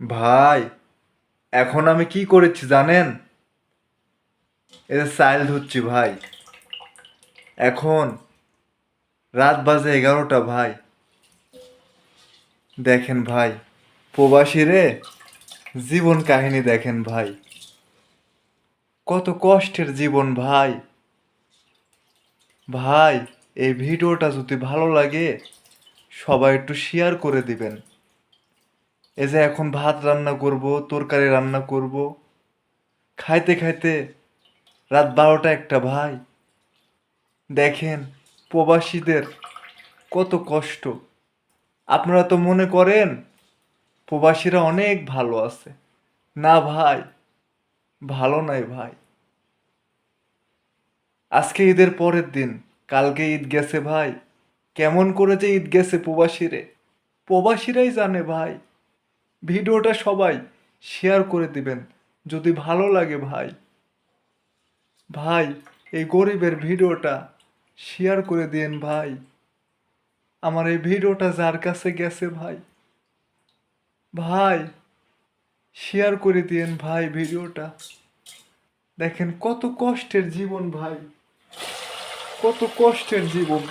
ভাই, এখন আমি কি করেছি জানেন? এই যে চাইল ধুচ্ছি ভাই। এখন রাত বাজে 11টা ভাই। দেখেন ভাই, প্রবাসী রে জীবন কাহিনী দেখেন ভাই। কত কষ্টের জীবন ভাই। ভাই, এই ভিডিওটা যদি ভালো লাগে সবাই একটু শেয়ার করে দিবেন। এই যে এখন ভাত রান্না করব, তরকারি রান্না করব, খাইতে খাইতে রাত 12টা একটা ভাই। দেখেন প্রবাসীদের কত কষ্ট। আপনারা তো মনে করেন প্রবাসীরা অনেক ভালো আছে। না ভাই, ভালো নাই ভাই। আজকে ঈদের পরের দিন, কালকে ঈদ গেছে ভাই। কেমন করে যে ঈদ গেছে প্রবাসীরে, প্রবাসীরাই জানে ভাই। ভিডিওটা সবাই শেয়ার করে দিবেন যদি ভালো লাগে ভাই। ভাই, এই গরিবের ভিডিওটা শেয়ার করে দিয়েন ভাই। আমার এই ভিডিওটা যার কাছে গেছে ভাই, ভাই শেয়ার করে দিয়েন ভাই ভিডিওটা। দেখেন কত কষ্টের জীবন ভাই, কত কষ্টের জীবন।